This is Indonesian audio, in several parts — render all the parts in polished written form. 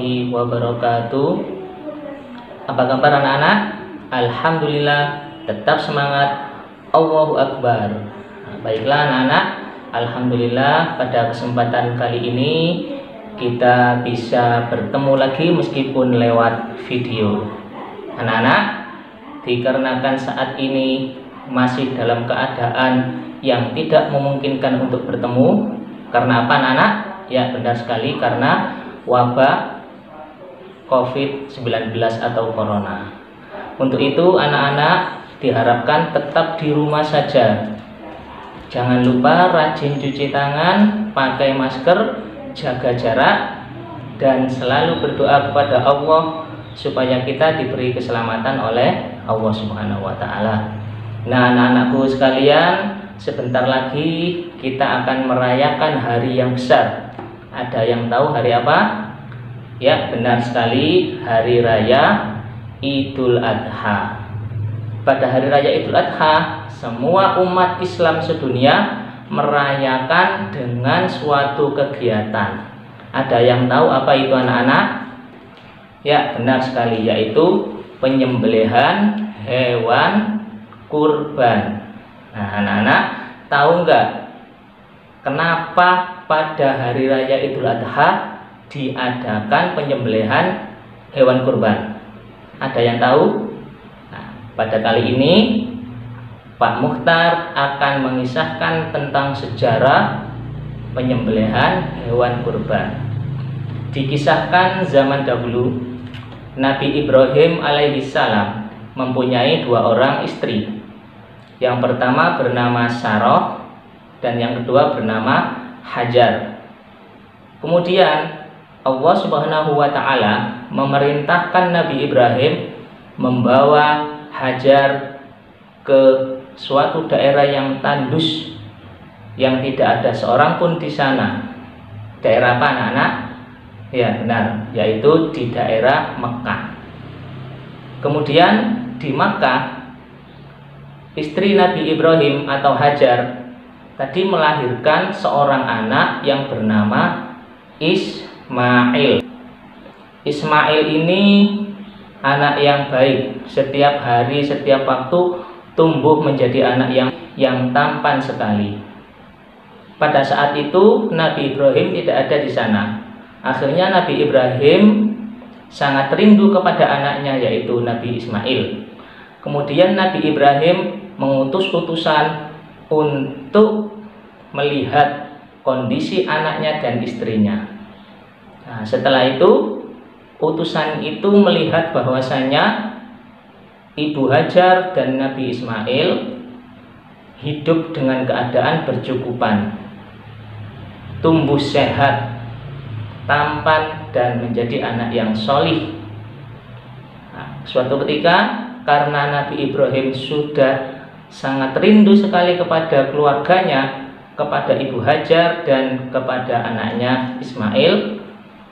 warahmatullahi wabarakatuh. Apa kabar anak-anak? Alhamdulillah, tetap semangat. Allahu Akbar. Baiklah anak-anak, alhamdulillah pada kesempatan kali ini kita bisa bertemu lagi meskipun lewat video. Anak-anak, dikarenakan saat ini masih dalam keadaan yang tidak memungkinkan untuk bertemu. Karena apa anak-anak? Ya benar sekali, karena wabah COVID-19 atau Corona. Untuk itu anak-anak diharapkan tetap di rumah saja. Jangan lupa rajin cuci tangan, pakai masker, jaga jarak, dan selalu berdoa kepada Allah supaya kita diberi keselamatan oleh Allah Subhanahu wa Ta'ala. Nah, anak-anakku sekalian, sebentar lagi kita akan merayakan hari yang besar. Ada yang tahu hari apa? Ya, benar sekali, hari raya Idul Adha. Pada hari raya Idul Adha, semua umat Islam sedunia merayakan dengan suatu kegiatan. Ada yang tahu apa itu anak-anak? Ya, benar sekali, yaitu penyembelihan hewan kurban. Nah, anak-anak tahu nggak kenapa pada hari raya Idul Adha diadakan penyembelihan hewan kurban? Ada yang tahu? Nah, pada kali ini Pak Mukhtar akan mengisahkan tentang sejarah penyembelihan hewan kurban. Dikisahkan zaman dahulu Nabi Ibrahim alaihissalam mempunyai 2 orang istri. Yang pertama bernama Sarah dan yang kedua bernama Hajar. Kemudian Allah Subhanahu wa Ta'ala memerintahkan Nabi Ibrahim membawa Hajar ke suatu daerah yang tandus, yang tidak ada seorang pun di sana. Daerah apa anak-anak? Ya benar, yaitu di daerah Mekah. Kemudian di Makkah, istri Nabi Ibrahim atau Hajar tadi melahirkan seorang anak yang bernama Ismail. Ismail ini anak yang baik. Setiap hari, setiap waktu tumbuh menjadi anak yang tampan sekali. Pada saat itu Nabi Ibrahim tidak ada di sana. Akhirnya Nabi Ibrahim sangat rindu kepada anaknya, yaitu Nabi Ismail. Kemudian Nabi Ibrahim mengutus utusan untuk melihat kondisi anaknya dan istrinya. Nah, setelah itu utusan itu melihat bahwasanya Ibu Hajar dan Nabi Ismail hidup dengan keadaan bercukupan, tumbuh sehat, tampan, dan menjadi anak yang solih. Nah, suatu ketika karena Nabi Ibrahim sudah sangat rindu sekali kepada keluarganya, kepada Ibu Hajar dan kepada anaknya Ismail,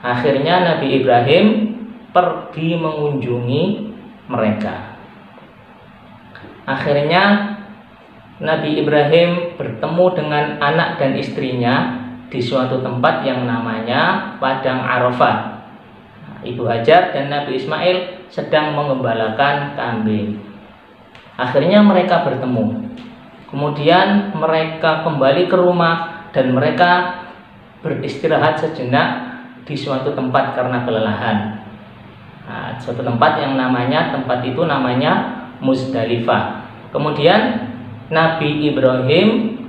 akhirnya Nabi Ibrahim pergi mengunjungi mereka. Akhirnya Nabi Ibrahim bertemu dengan anak dan istrinya di suatu tempat yang namanya Padang Arafah. Ibu Hajar dan Nabi Ismail sedang mengembalakan kambing. Akhirnya mereka bertemu. Kemudian mereka kembali ke rumah dan mereka beristirahat sejenak di suatu tempat karena kelelahan. Nah, suatu tempat yang tempat itu namanya Muzdalifah. Kemudian Nabi Ibrahim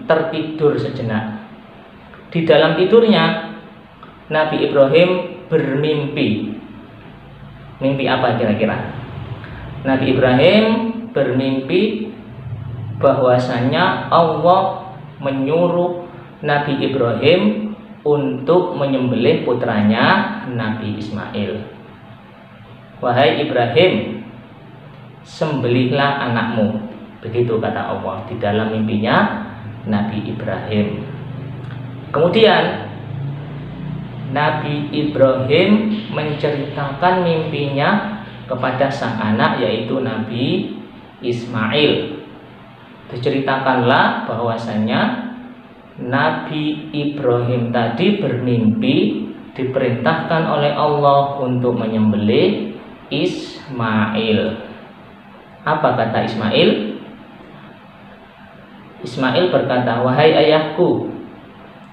tertidur sejenak. Di dalam tidurnya Nabi Ibrahim bermimpi. Mimpi apa kira-kira? Nabi Ibrahim bermimpi bahwasanya Allah menyuruh Nabi Ibrahim untuk menyembelih putranya Nabi Ismail. Wahai Ibrahim, sembelihlah anakmu. Begitu kata Allah di dalam mimpinya Nabi Ibrahim. Kemudian Nabi Ibrahim menceritakan mimpinya kepada sang anak, yaitu Nabi Ismail. Diceritakanlah bahwasanya Nabi Ibrahim tadi bermimpi diperintahkan oleh Allah untuk menyembelih Ismail. Apa kata Ismail? Ismail berkata, "Wahai ayahku,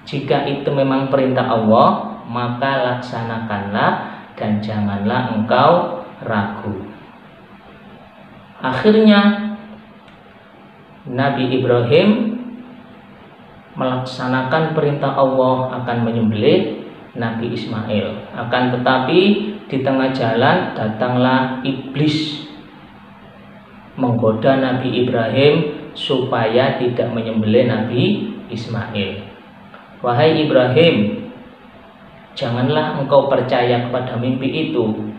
jika itu memang perintah Allah, maka laksanakanlah dan janganlah engkau ragu." Akhirnya Nabi Ibrahim melaksanakan perintah Allah akan menyembelih Nabi Ismail. Akan tetapi di tengah jalan datanglah iblis menggoda Nabi Ibrahim supaya tidak menyembelih Nabi Ismail. "Wahai Ibrahim, janganlah engkau percaya kepada mimpi itu.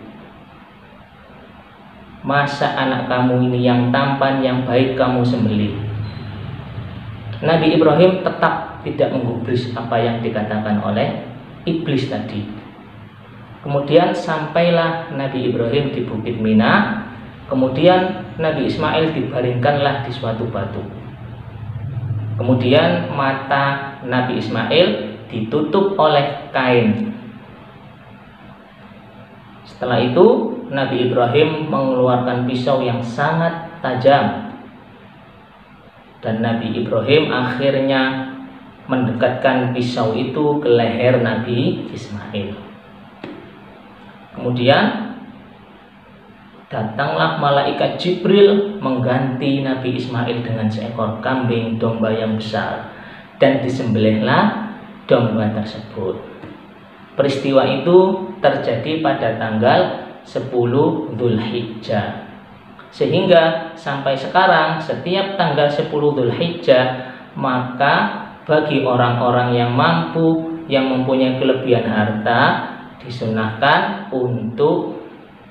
Masa anak kamu ini yang tampan, yang baik kamu sembelih?" Nabi Ibrahim tetap tidak menggubris apa yang dikatakan oleh iblis tadi. Kemudian sampailah Nabi Ibrahim di Bukit Mina. Kemudian Nabi Ismail dibaringkanlah di suatu batu. Kemudian mata Nabi Ismail ditutup oleh kain. Setelah itu Nabi Ibrahim mengeluarkan pisau yang sangat tajam, dan Nabi Ibrahim akhirnya mendekatkan pisau itu ke leher Nabi Ismail. Kemudian datanglah malaikat Jibril mengganti Nabi Ismail dengan seekor kambing domba yang besar, dan disembelihlah domba tersebut. Peristiwa itu terjadi pada tanggal 10 Dzulhijjah. Sehingga sampai sekarang setiap tanggal 10 Dzulhijjah, maka bagi orang-orang yang mampu, yang mempunyai kelebihan harta, disunahkan untuk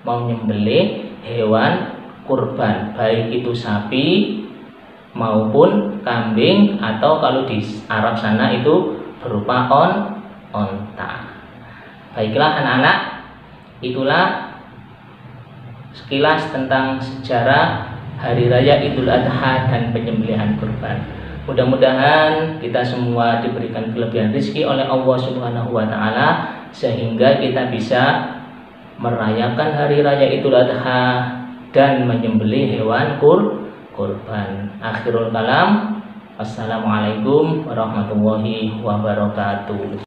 menyembelih hewan kurban, baik itu sapi maupun kambing, atau kalau di Arab sana itu berupa onta. Baiklah anak-anak, itulah sekilas tentang sejarah Hari Raya Idul Adha dan penyembelihan kurban. Mudah-mudahan kita semua diberikan kelebihan rezeki oleh Allah Subhanahu wa Ta'ala, sehingga kita bisa merayakan Hari Raya Idul Adha dan menyembelih hewan kurban. Akhirul kalam, assalamualaikum warahmatullahi wabarakatuh.